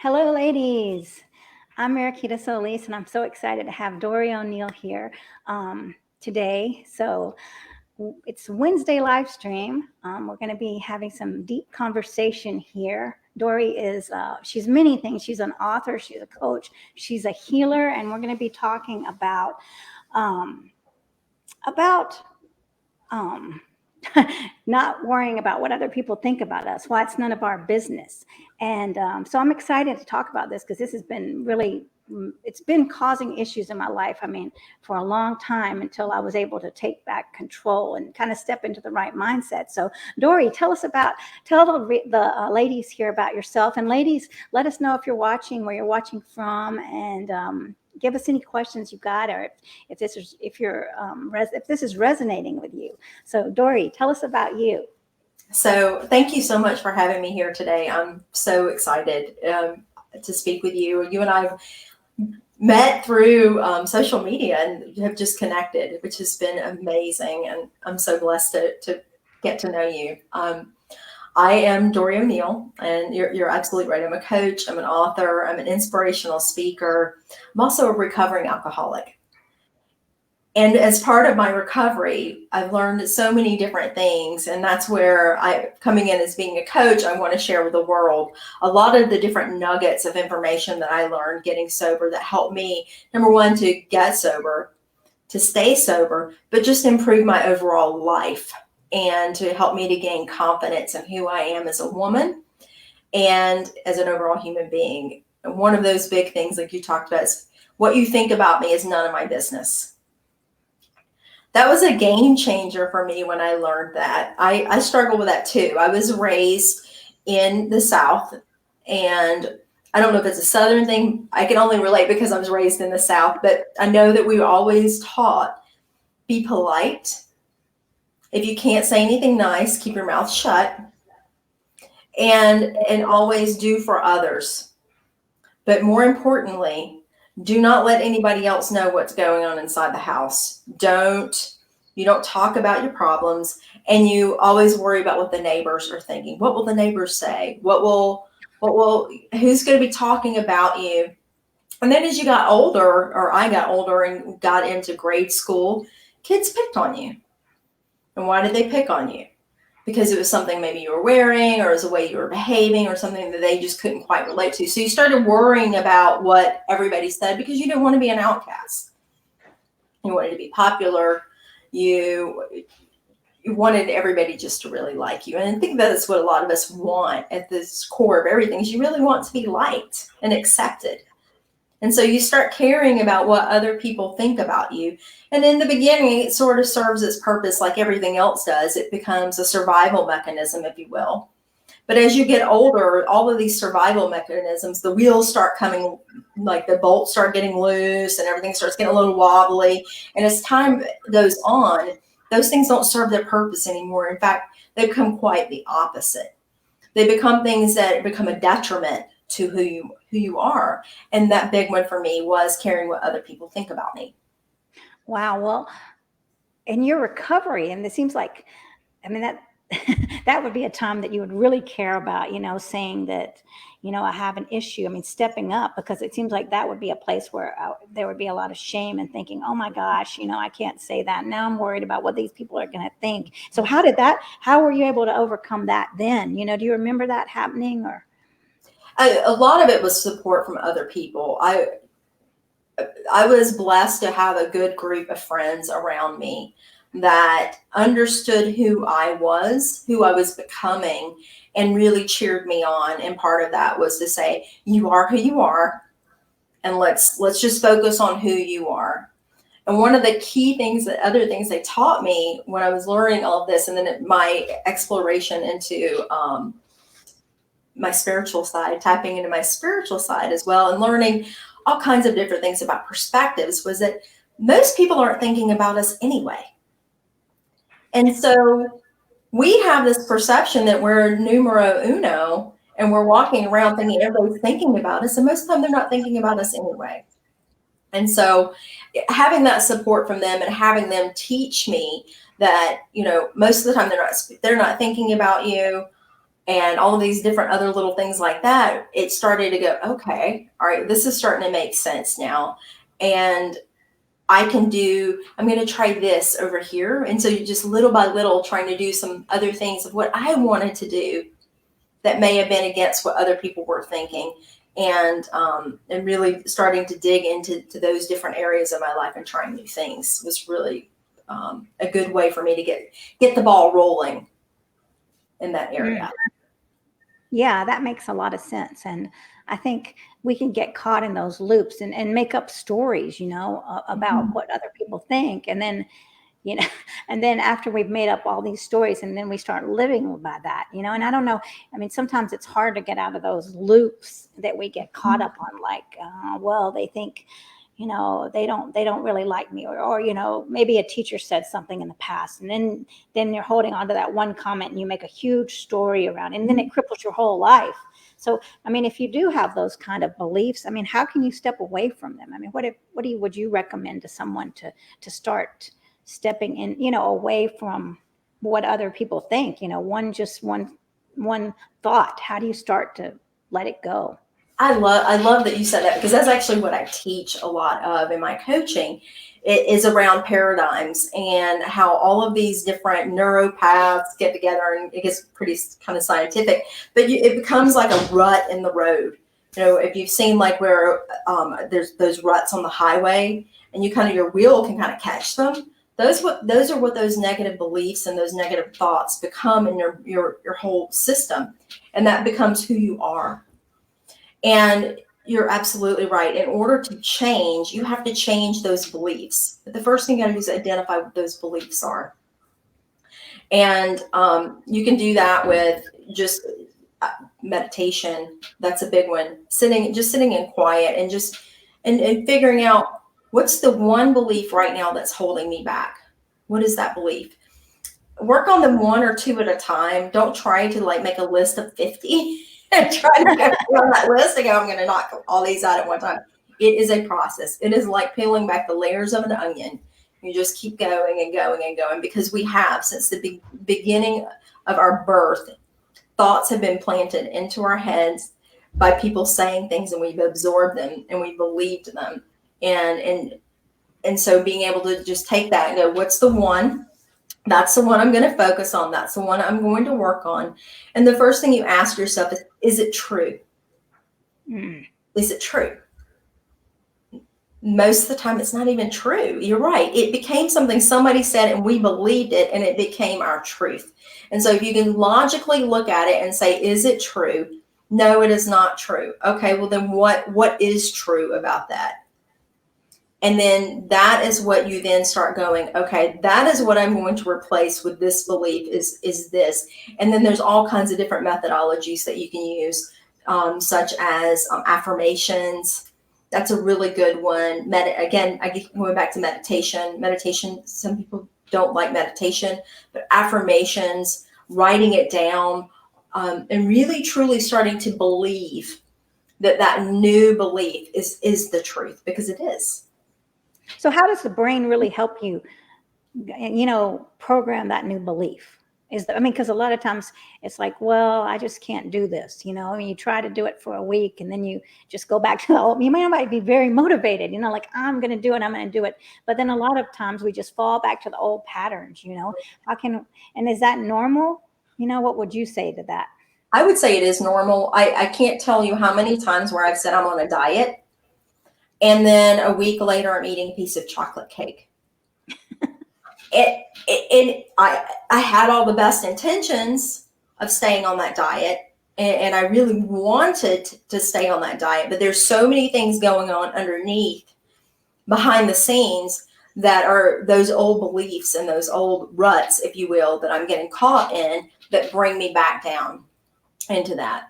Hello, ladies. I'm Mariquita Solis, and I'm so excited to have Doree O'Neal here today. It's Wednesday live stream. We're going to be having some deep conversation here. Doree she's many things. She's an author, she's a coach, she's a healer, and we're going to be talking um, about um, not worrying about what other people think about us, why it's none of our business. And so I'm excited to talk about this because this has been it's been causing issues in my life. I mean, for a long time until I was able to take back control and kind of step into the right mindset. So Doree, tell the ladies here about yourself. And ladies, let us know if you're watching, where you're watching from, and give us any questions you got, or if this is resonating with you. So Doree, tell us about you. So thank you so much for having me here today. I'm so excited to speak with you. You and I have met through social media and have just connected, which has been amazing. And I'm so blessed to get to know you. I am Doree O'Neal, and you're absolutely right. I'm a coach, I'm an author, I'm an inspirational speaker. I'm also a recovering alcoholic. And as part of my recovery, I've learned so many different things. And that's where coming in as being a coach, I want to share with the world a lot of the different nuggets of information that I learned getting sober that helped me, number one, to get sober, to stay sober, but just improve my overall life and to help me to gain confidence in who I am as a woman and as an overall human being. And one of those big things, like you talked about, is what you think about me is none of my business. That was a game changer for me when I learned that. I struggled with that too. I was raised in the South, and I don't know if it's a Southern thing. I can only relate because I was raised in the South, but I know that we were always taught, be polite. If you can't say anything nice, keep your mouth shut, and always do for others. But more importantly, do not let anybody else know what's going on inside the house. You don't talk about your problems, and you always worry about what the neighbors are thinking. What will the neighbors say? Who's going to be talking about you? And then as you got older, or I got older and got into grade school, kids picked on you. And why did they pick on you? Because it was something maybe you were wearing, or it was the way you were behaving, or something that they just couldn't quite relate to. So you started worrying about what everybody said because you didn't want to be an outcast. You wanted to be popular. You wanted everybody just to really like you. And I think that's what a lot of us want at this core of everything, is you really want to be liked and accepted. And so you start caring about what other people think about you. And in the beginning, it sort of serves its purpose like everything else does. It becomes a survival mechanism, if you will. But as you get older, all of these survival mechanisms, the wheels start coming, like the bolts start getting loose and everything starts getting a little wobbly. And as time goes on, those things don't serve their purpose anymore. In fact, they become quite the opposite. They become things that become a detriment to who you are. And that big one for me was caring what other people think about me. Wow. Well, in your recovery, and it seems like, I mean, that that would be a time that you would really care about, saying that, I have an issue. I mean, stepping up, because it seems like that would be a place where there would be a lot of shame and thinking, oh my gosh, I can't say that. Now I'm worried about what these people are going to think. So how were you able to overcome that then? Do you remember that happening? Or a lot of it was support from other people. I was blessed to have a good group of friends around me that understood who I was becoming, and really cheered me on. And part of that was to say, you are who you are, and let's just focus on who you are. And one of the key things, other things they taught me when I was learning all of this, and then my exploration into my spiritual side, tapping into my spiritual side as well, and learning all kinds of different things about perspectives, was that most people aren't thinking about us anyway. And so we have this perception that we're numero uno, and we're walking around thinking everybody's thinking about us, and most of the time they're not thinking about us anyway. And so having that support from them and having them teach me that, most of the time they're not thinking about you. and all of these different other little things like that, it started to go, okay, all right, this is starting to make sense now. And I'm going to try this over here. And so you just little by little trying to do some other things of what I wanted to do that may have been against what other people were thinking. And really starting to dig into those different areas of my life and trying new things was really a good way for me to get the ball rolling in that area. Yeah, that makes a lot of sense. And I think we can get caught in those loops and make up stories, about what other people think. And then, and then after we've made up all these stories and then we start living by that, and I don't know. I mean, sometimes it's hard to get out of those loops that we get caught up on, like, well, they think, they don't really like me, or maybe a teacher said something in the past, and then you're holding on to that one comment and you make a huge story around it, and then it cripples your whole life. So, I mean, if you do have those kind of beliefs, I mean, how can you step away from them? I mean, would you recommend to someone to start stepping in, away from what other people think, one thought? How do you start to let it go? I love that you said that, because that's actually what I teach a lot of in my coaching. It is around paradigms and how all of these different neuropaths get together, and it gets pretty kind of scientific, but it becomes like a rut in the road. If you've seen like where there's those ruts on the highway and your wheel can kind of catch them. Those are what those negative beliefs and those negative thoughts become in your whole system. And that becomes who you are. And you're absolutely right. In order to change, you have to change those beliefs. But the first thing you got to do is identify what those beliefs are. And you can do that with just meditation. That's a big one. Sitting in quiet and figuring out, what's the one belief right now that's holding me back? What is that belief? Work on them one or two at a time. Don't try to make a list of 50 and try to go on that list and go, I'm going to knock all these out at one time. It is a process. It is like peeling back the layers of an onion. You just keep going and going and going, because we have, since the beginning of our birth, thoughts have been planted into our heads by people saying things, and we've absorbed them and we believed them. And so being able to just take that and go, what's the one? That's the one I'm going to focus on. That's the one I'm going to work on. And the first thing you ask yourself is it true? Is it true? Most of the time, it's not even true. You're right. It became something somebody said and we believed it, and it became our truth. And so if you can logically look at it and say, is it true? No, it is not true. Okay, well then what is true about that? And then that is what you then start going, okay, that is what I'm going to replace with this belief is this. And then there's all kinds of different methodologies that you can use, such as affirmations. That's a really good one. Again, I keep going back to meditation. Meditation, some people don't like meditation, but affirmations, writing it down, and really truly starting to believe that new belief is the truth, because it is. So how does the brain really help you, program that new belief? Because a lot of times it's like, well, I just can't do this, and you try to do it for a week and then you just go back to the old. You might be very motivated, like, I'm going to do it. But then a lot of times we just fall back to the old patterns, and is that normal? What would you say to that? I would say it is normal. I can't tell you how many times where I've said I'm on a diet, and then a week later, I'm eating a piece of chocolate cake. I had all the best intentions of staying on that diet, and I really wanted to stay on that diet. But there's so many things going on underneath, behind the scenes, that are those old beliefs and those old ruts, if you will, that I'm getting caught in, that bring me back down into that.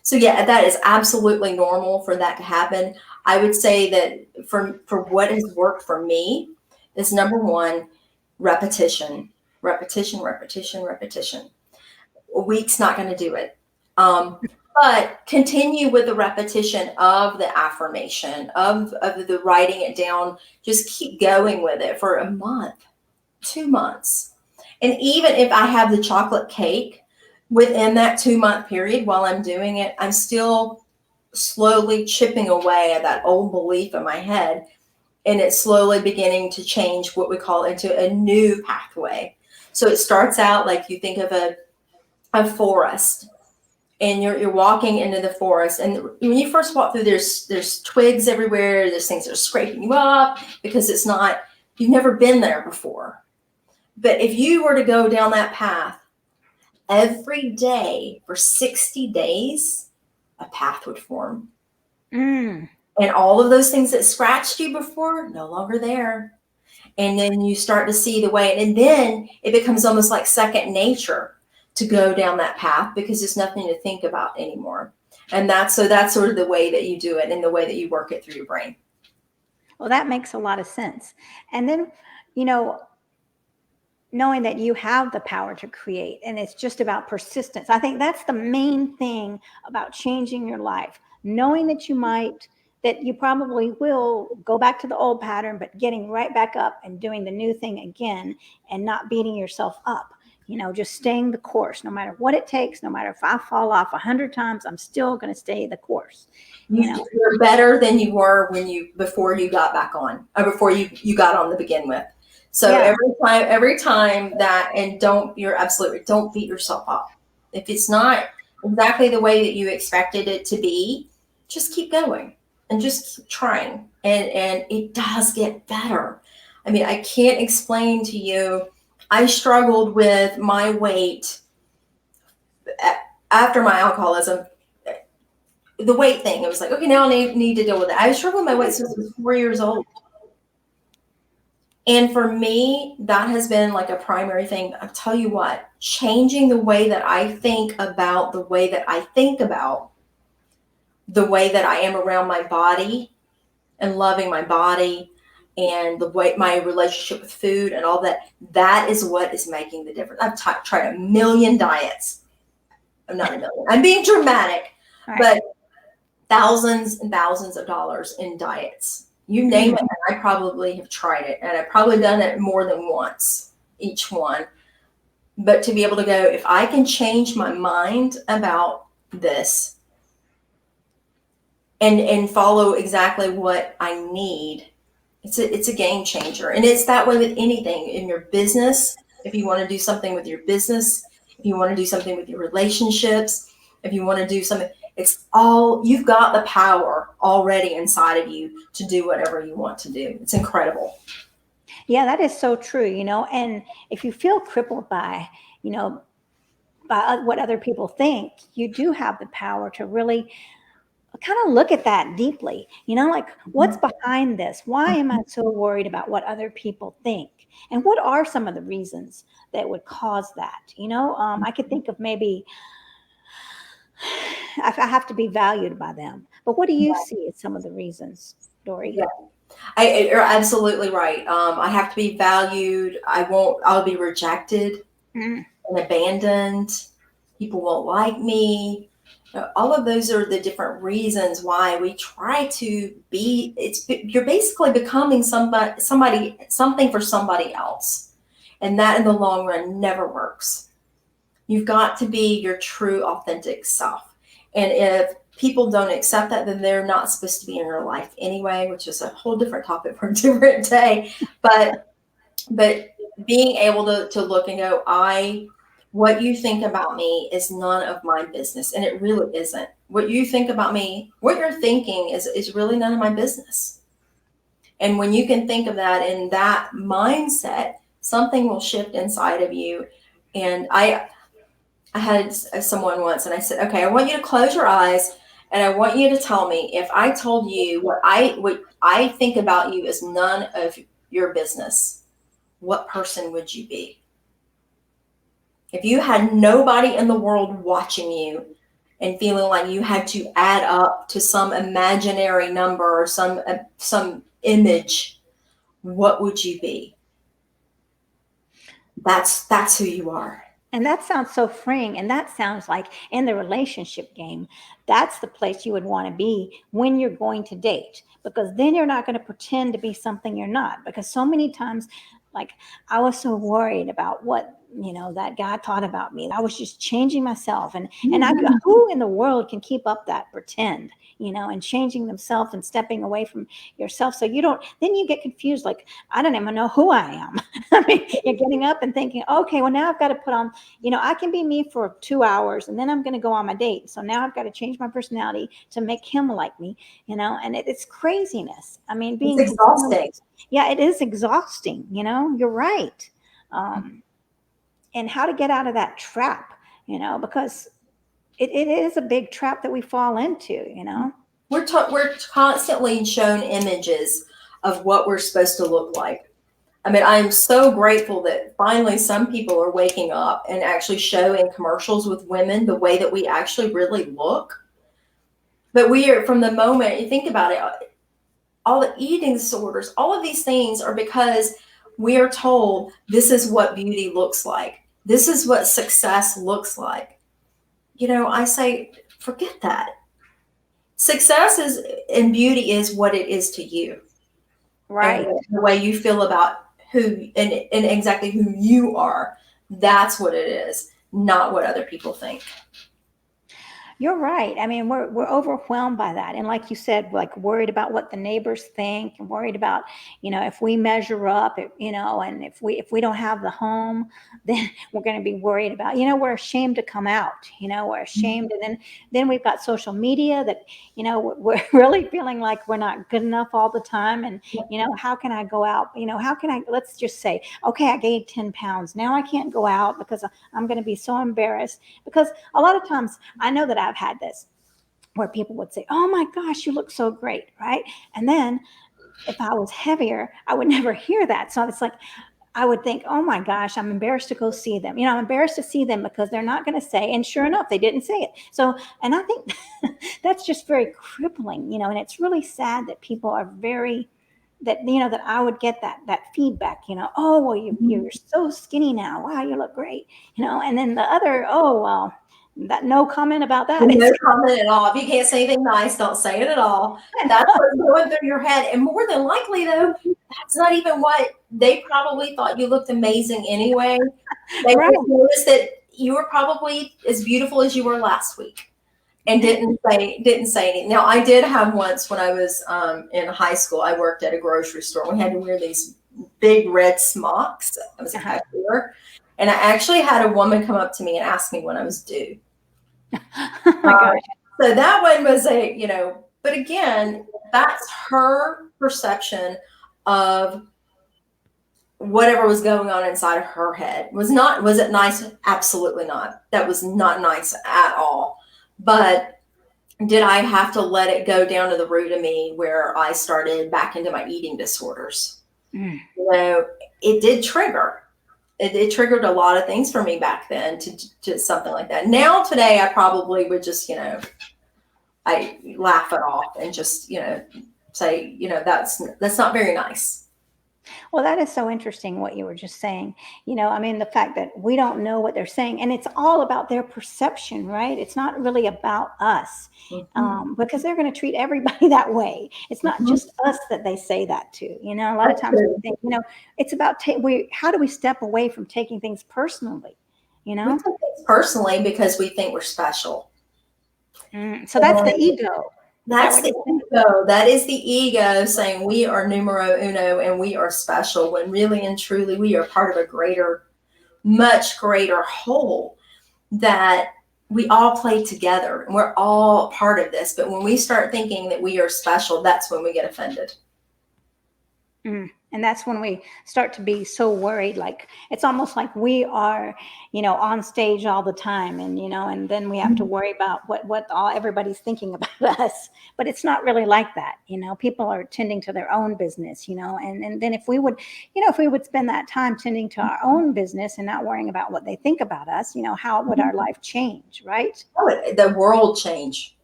So yeah, that is absolutely normal for that to happen. I would say that for what has worked for me is, number one, repetition. A week's not going to do it. But continue with the repetition of the affirmation, of the writing it down. Just keep going with it for a month, 2 months. And even if I have the chocolate cake, within that 2-month period while I'm doing it, I'm still slowly chipping away at that old belief in my head. And it's slowly beginning to change what we call into a new pathway. So it starts out like you think of a forest, and you're walking into the forest, and when you first walk through, there's twigs everywhere, there's things that are scraping you up because you've never been there before. But if you were to go down that path every day for 60 days, a path would form. Mm. And all of those things that scratched you before, no longer there. And then you start to see the way, and then it becomes almost like second nature to go down that path because there's nothing to think about anymore. And that's sort of the way that you do it and the way that you work it through your brain. Well, that makes a lot of sense. And then, knowing that you have the power to create, and it's just about persistence. I think that's the main thing about changing your life. Knowing that you probably will go back to the old pattern, but getting right back up and doing the new thing again and not beating yourself up. Just staying the course, no matter what it takes, no matter if I fall off 100 times, I'm still going to stay the course. You're better than you were before you got back on, or before you got on to begin with. So Yeah. every time that, and you're absolutely, don't beat yourself up. If it's not exactly the way that you expected it to be, just keep going and just keep trying. And it does get better. I mean, I can't explain to you. I struggled with my weight after my alcoholism. The weight thing, it was like, okay, now I need to deal with it. I struggled with my weight since I was 4 years old. And for me, that has been like a primary thing. I'll tell you what, changing the way that I think about the way that I think about the way that I am around my body and loving my body and the way my relationship with food and all that is what is making the difference. I've tried a million diets. I'm not a million. I'm being dramatic, Right. but thousands and thousands of dollars in diets. You name it, and I probably have tried it, and I've probably done it more than once, each one. But to be able to go, if I can change my mind about this and follow exactly what I need, it's a game changer. And it's that way with anything in your business. If you want to do something with your business, if you want to do something with your relationships, if you want to do something, you've got the power already inside of you to do whatever you want to do. It's incredible. Yeah, that is so true, and if you feel crippled by what other people think, you do have the power to really kind of look at that deeply, like what's behind this? Why am I so worried about what other people think? And what are some of the reasons that would cause that? I could think of maybe I have to be valued by them. But what do you see as some of the reasons, Doree? Yeah, you're absolutely right. I have to be valued. I'll be rejected and abandoned. People won't like me. All of those are the different reasons why we try to be. You're basically becoming something for somebody else, and that in the long run never works. You've got to be your true, authentic self. And if people don't accept that, then they're not supposed to be in your life anyway, which is a whole different topic for a different day. But being able to look and go, what you think about me is none of my business. And it really isn't. What you think about me, what you're thinking is really none of my business. And when you can think of that in that mindset, something will shift inside of you. And I had someone once, and I said, okay, I want you to close your eyes, and I want you to tell me, if I told you what I think about you is none of your business, what person would you be? If you had nobody in the world watching you and feeling like you had to add up to some imaginary number or some image, what would you be? That's who you are. And that sounds so freeing. And that sounds like in the relationship game, that's the place you would want to be when you're going to date, because then you're not going to pretend to be something you're not. Because so many times, like, I was so worried about what that God thought about me. I was just changing myself, and who in the world can keep up that pretend, and changing themselves and stepping away from yourself. So then you get confused. Like, I don't even know who I am. I mean, you're getting up and thinking, okay, well, now I've got to put on, I can be me for 2 hours and then I'm going to go on my date. So now I've got to change my personality to make him like me, and it's craziness. I mean, It's exhausting. Yeah, it is exhausting. You're right. And how to get out of that trap, because it is a big trap that we fall into, We're constantly shown images of what we're supposed to look like. I mean, I'm so grateful that finally some people are waking up and actually showing commercials with women the way that we actually really look. But we are, from the moment you think about it, all the eating disorders, all of these things are because we are told this is what beauty looks like. This is what success looks like. I say, forget that. Success is and beauty is what it is to you. Right. And the way you feel about who and exactly who you are. That's what it is, not what other people think. You're right. I mean, we're overwhelmed by that. And like you said, like worried about what the neighbors think, and worried about, if we measure up, and if we don't have the home, then we're going to be worried about, we're ashamed to come out, we're ashamed. And then we've got social media that, we're really feeling like we're not good enough all the time. And, how can I go out? How can let's just say, okay, I gained 10 pounds. Now I can't go out because I'm going to be so embarrassed. Because a lot of times I know that I've had this where people would say, oh my gosh, you look so great, right? And then if I was heavier, I would never hear that. So it's like, I would think, oh my gosh, I'm embarrassed to go see them. I'm embarrassed to see them because they're not going to say, and sure enough, they didn't say it. So, and I think that's just very crippling, and it's really sad that people are that I would get that feedback, oh, well, you're so skinny now. Wow, you look great. And then the other, oh, well, that no comment about that. No comment at all. If you can't say anything nice, don't say it at all. That's what's going through your head. And more than likely, though, that's not even what they probably thought you looked amazing anyway. They noticed that you were probably as beautiful as you were last week, and didn't say anything. Now, I did have once when I was in high school. I worked at a grocery store. We had to wear these big red smocks. I was a cashier, and I actually had a woman come up to me and ask me when I was due. Oh my gosh. So that one was but again, that's her perception of whatever was going on inside of her head. Was it nice? Absolutely not. That was not nice at all. But did I have to let it go down to the root of me where I started back into my eating disorders? It did trigger. It triggered a lot of things for me back then to something like that. Now, today, I probably would just, I laugh it off and just, say, that's not very nice. Well, that is so interesting what you were just saying. I mean, the fact that we don't know what they're saying, and it's all about their perception, right? It's not really about us, because they're going to treat everybody that way. It's not just us that they say that to. A lot of times we think, it's about how do we step away from taking things personally? We take things personally because we think we're special. So that's the ego. That's the ego. That is the ego saying we are numero uno and we are special, when really and truly we are part of a greater, much greater whole, that we all play together and we're all part of this. But when we start thinking that we are special, that's when we get offended. And that's when we start to be so worried, like it's almost like we are, on stage all the time, and and then we have to worry about what everybody's thinking about us. But it's not really like that. People are tending to their own business, and then if we would spend that time tending to our own business and not worrying about what they think about us, how would our life change, right? The world change.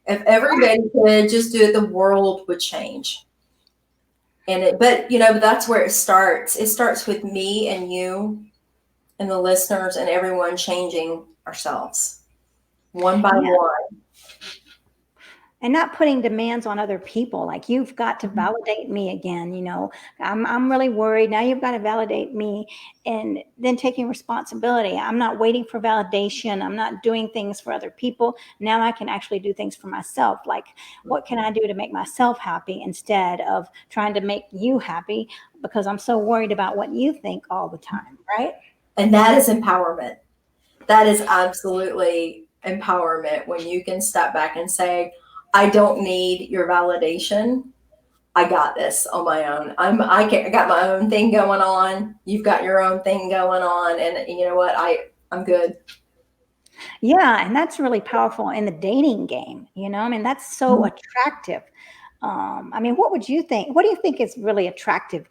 If everybody could just do it, the world would change. But that's where it starts. It starts with me and you and the listeners and everyone changing ourselves one by one. and not putting demands on other people. Like, you've got to validate me again. I'm really worried. Now you've got to validate me, and then taking responsibility. I'm not waiting for validation. I'm not doing things for other people. Now I can actually do things for myself. Like, what can I do to make myself happy instead of trying to make you happy, because I'm so worried about what you think all the time, right? And that is empowerment. That is absolutely empowerment when you can step back and say, I don't need your validation. I got this on my own. I got my own thing going on. You've got your own thing going on. And you know what? I'm good. Yeah, and that's really powerful in the dating game. I mean, that's so attractive. I mean, what would you think? What do you think is really attractive?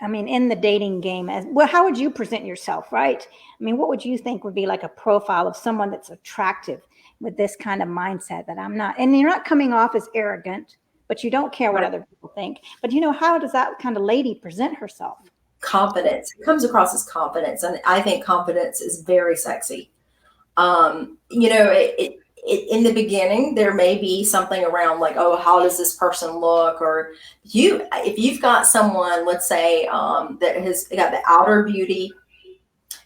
I mean, in the dating game, as well, how would you present yourself, right? I mean, what would you think would be like a profile of someone that's attractive with this kind of mindset that I'm not, and you're not coming off as arrogant, but you don't care what Right. other people think. But how does that kind of lady present herself? Confidence. It comes across as confidence. And I think confidence is very sexy. In the beginning, there may be something around like, oh, how does this person look? Or if you've got someone, let's say, that has got the outer beauty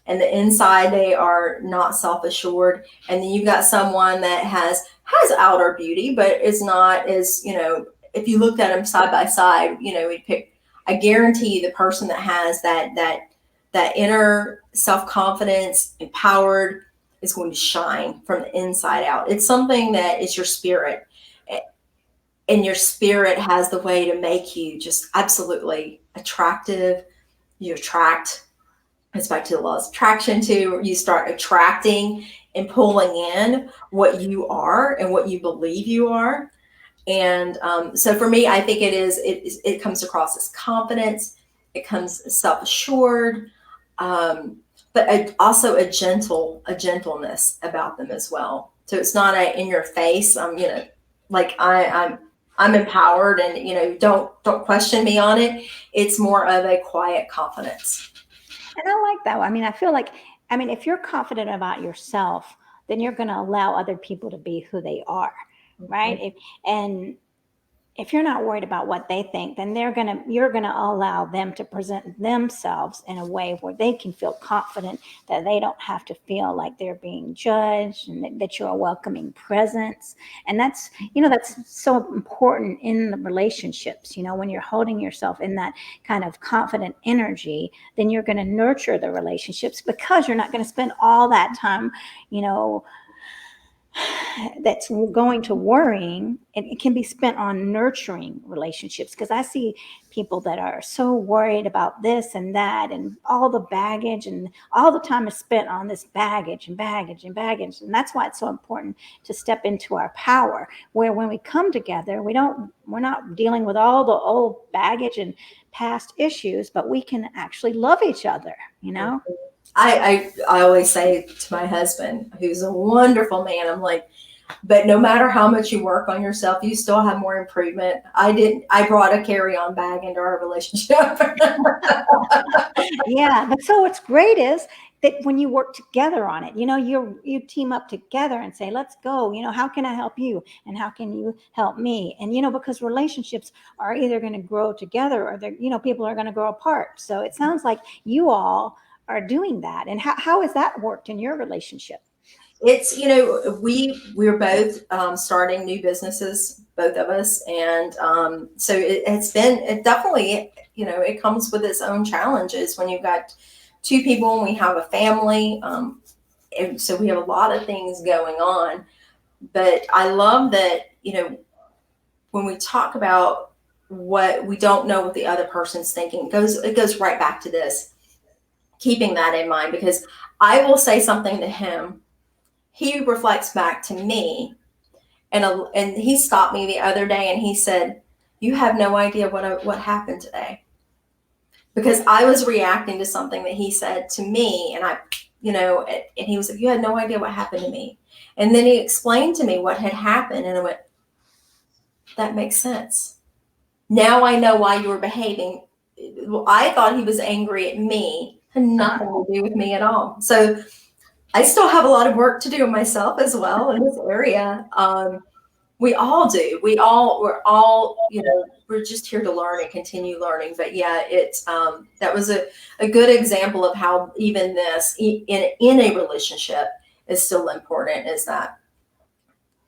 and the inside, they are not self-assured. And then you've got someone that has outer beauty, but is not as, if you looked at them side by side, we'd pick, I guarantee the person that has that inner self-confidence, empowered, is going to shine from the inside out. It's something that is your spirit. And your spirit has the way to make you just absolutely attractive. You attract, it's back to the laws of attraction too. You start attracting and pulling in what you are and what you believe you are. And so for me, I think it comes across as confidence. It comes self-assured. But also a gentleness about them as well. So it's not a in your face. Like I'm empowered, and don't question me on it. It's more of a quiet confidence. And I like that. I mean, I feel like, if you're confident about yourself, then you're going to allow other people to be who they are, right? And if you're not worried about what they think, then you're gonna allow them to present themselves in a way where they can feel confident, that they don't have to feel like they're being judged, and that you're a welcoming presence. And that's so important in the relationships. When you're holding yourself in that kind of confident energy, then you're going to nurture the relationships, because you're not going to spend all that time, that's going to worrying. It can be spent on nurturing relationships, because I see people that are so worried about this and that, and all the baggage, and all the time is spent on this baggage and baggage and baggage. And that's why it's so important to step into our power, where when we come together, we're not dealing with all the old baggage and past issues, but we can actually love each other. I always say to my husband, who's a wonderful man, I'm like, but no matter how much you work on yourself, you still have more improvement. I brought a carry-on bag into our relationship. Yeah, but so what's great is that when you work together on it, you team up together and say, let's go, how can I help you? And how can you help me? And, because relationships are either going to grow together, or people are going to grow apart. So it sounds like you all are doing that. And how has that worked in your relationship? It's, we're both starting new businesses, both of us. And so it definitely, it comes with its own challenges when you've got two people and we have a family. And so we have a lot of things going on. But I love that, when we talk about what we don't know what the other person's thinking, it goes right back to this, keeping that in mind, because I will say something to him. He reflects back to me, and he stopped me the other day and he said, "You have no idea what happened today," because I was reacting to something that he said to me, and and he was like, "You had no idea what happened to me," and then he explained to me what had happened, and I went, "That makes sense. Now I know why you were behaving." I thought he was angry at me, had nothing to do with me at all. So I still have a lot of work to do myself as well in this area. We all do. We're all, we're just here to learn and continue learning. But yeah, it's, that was a good example of how even this in a relationship is still important, is that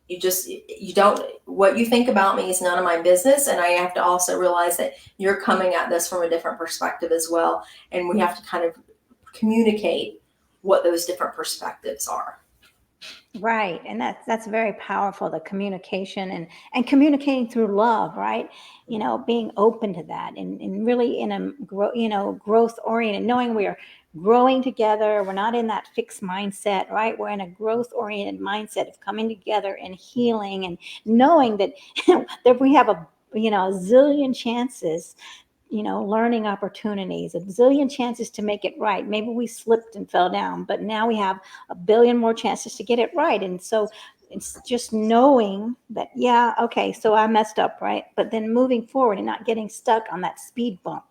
you don't, what you think about me is none of my business. And I have to also realize that you're coming at this from a different perspective as well. And we have to kind of communicate what those different perspectives are. Right. And that's very powerful, the communication and communicating through love, right? Being open to that and really in a growth oriented, knowing we are growing together. We're not in that fixed mindset, right? We're in a growth oriented mindset of coming together and healing and knowing that that we have a zillion chances, learning opportunities, a zillion chances to make it right. Maybe we slipped and fell down, but now we have a billion more chances to get it right. And so it's just knowing that, yeah, okay, so I messed up, right? But then moving forward and not getting stuck on that speed bump,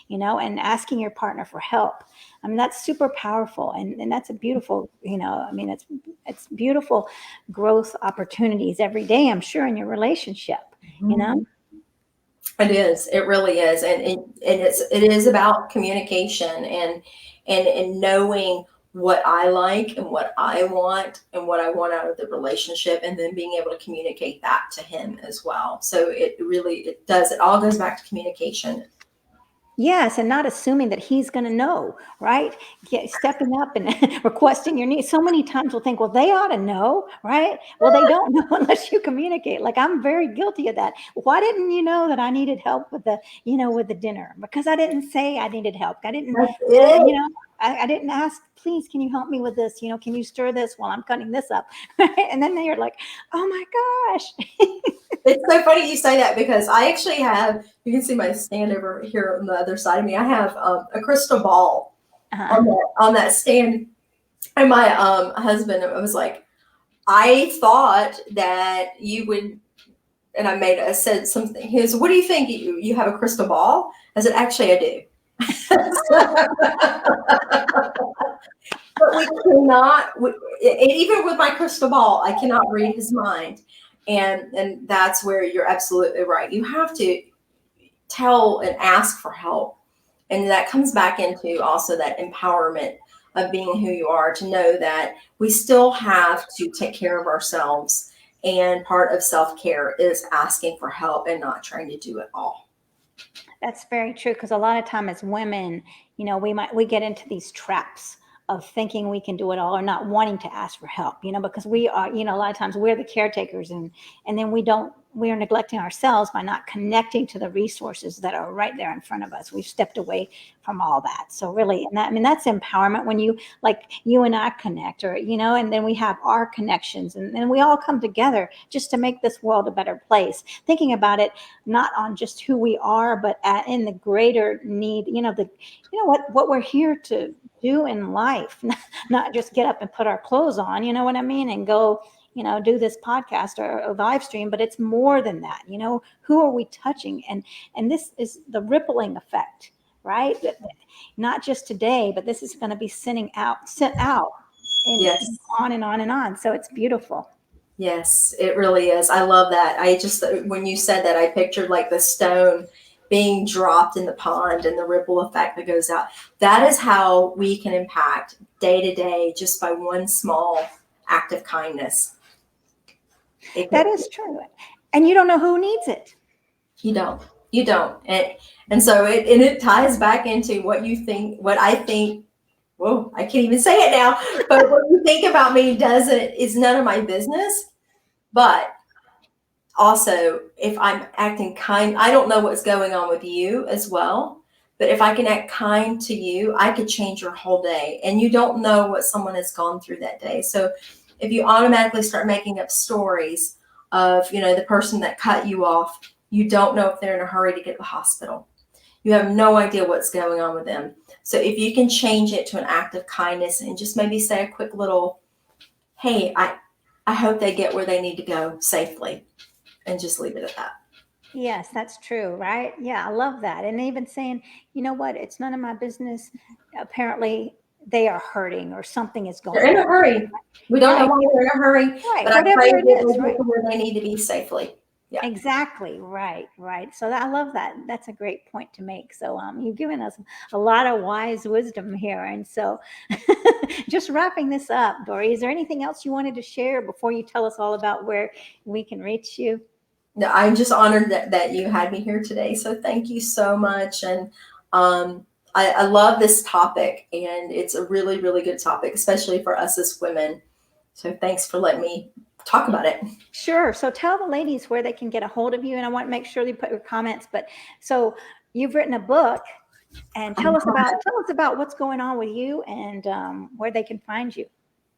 and asking your partner for help. I mean, that's super powerful. And that's a beautiful, it's beautiful growth opportunities every day, I'm sure, in your relationship, It is. It really is, and it is about communication and knowing what I like and what I want and what I want out of the relationship, and then being able to communicate that to him as well. So it does. It all goes back to communication. Yes, and not assuming that he's going to know, right? Stepping up and requesting your needs. So many times we'll think, well, they ought to know, right? Well, they don't know unless you communicate. Like, I'm very guilty of that. Why didn't you know that I needed help with the dinner? Because I didn't say I needed help. I didn't, That's it. I didn't ask, please, can you help me with this? Can you stir this while I'm cutting this up? And then they're like, oh my gosh. It's so funny you say that, because I actually have, you can see my stand over here on the other side of me. I have a crystal ball Uh-huh. on that stand. And my husband was like, I thought that you would, and I said something. He goes, what do you think? You have a crystal ball? I said, actually, I do. But we cannot, even with my crystal ball, I cannot read his mind. And that's where you're absolutely right. You have to tell and ask for help. And that comes back into also that empowerment of being who you are, to know that we still have to take care of ourselves. And part of self-care is asking for help and not trying to do it all. That's very true, because a lot of time as women, we get into these traps of thinking we can do it all or not wanting to ask for help, because we are, a lot of times we're the caretakers, and then we are neglecting ourselves by not connecting to the resources that are right there in front of us. We've stepped away from all that. So really, that's empowerment when you and I connect, or, and then we have our connections, and then we all come together just to make this world a better place. Thinking about it, not on just who we are, but in the greater need, what we're here to do in life, not just get up and put our clothes on, you know what I mean, and go, do this podcast or a live stream. But it's more than that. Who are we touching? And this is the rippling effect, right? Not just today, but this is going to be sent out and Yes. on and on and on. So it's beautiful. Yes, it really is. I love that. When you said that, I pictured like the stone being dropped in the pond and the ripple effect that goes out. That is how we can impact day to day, just by one small act of kindness. That is true. And you don't know who needs it. You don't. And so it ties back into what I think. Whoa, I can't even say it now. But what you think about me is none of my business. But also, if I'm acting kind, I don't know what's going on with you as well. But if I can act kind to you, I could change your whole day. And you don't know what someone has gone through that day. So if you automatically start making up stories of, the person that cut you off, you don't know if they're in a hurry to get to the hospital. You have no idea what's going on with them. So if you can change it to an act of kindness and just maybe say a quick little, hey, I hope they get where they need to go safely, and just leave it at that. Yes, that's true, right? Yeah, I love that. And even saying, you know what, it's none of my business. Apparently, they are hurting or something is They're going in a on. hurry. We don't know Right. why they're in a hurry, Right. but I Whatever pray it that is. they Right. get to where they need to be safely. Yeah. Exactly. Right. Right. So I love that. That's a great point to make. So you've given us a lot of wise wisdom here. And so just wrapping this up, Doree, is there anything else you wanted to share before you tell us all about where we can reach you? No, I'm just honored that you had me here today. So thank you so much. And I love this topic, and it's a really, really good topic, especially for us as women. So thanks for letting me talk about it. Sure. So tell the ladies where they can get a hold of you. And I want to make sure they put your comments. But so you've written a book, and tell us about what's going on with you and where they can find you.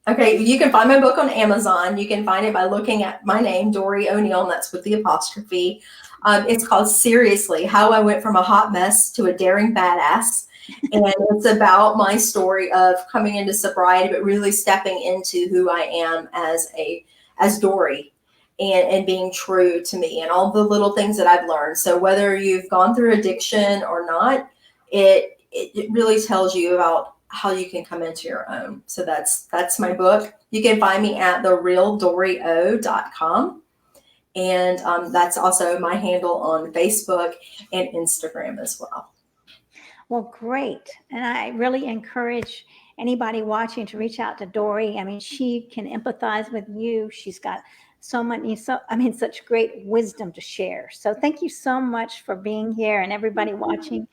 Okay, you can find my book on Amazon. You can find it by looking at my name, Doree O'Neal, and that's with the apostrophe. It's called Seriously, How I Went from a Hot Mess to a Daring Badass. And it's about my story of coming into sobriety, but really stepping into who I am as Doree, and being true to me and all the little things that I've learned. So whether you've gone through addiction or not, it really tells you about how you can come into your own. So that's my book. You can find me at therealdoreeo.com. And that's also my handle on Facebook and Instagram as well. Well, great. And I really encourage anybody watching to reach out to Doree. I mean, she can empathize with you. She's got such great wisdom to share. So thank you so much for being here, and everybody watching.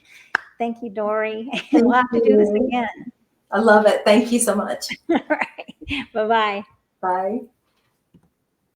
Thank you, Doree. We'll have to do this again. I love it. Thank you so much. All right. Bye-bye. Bye.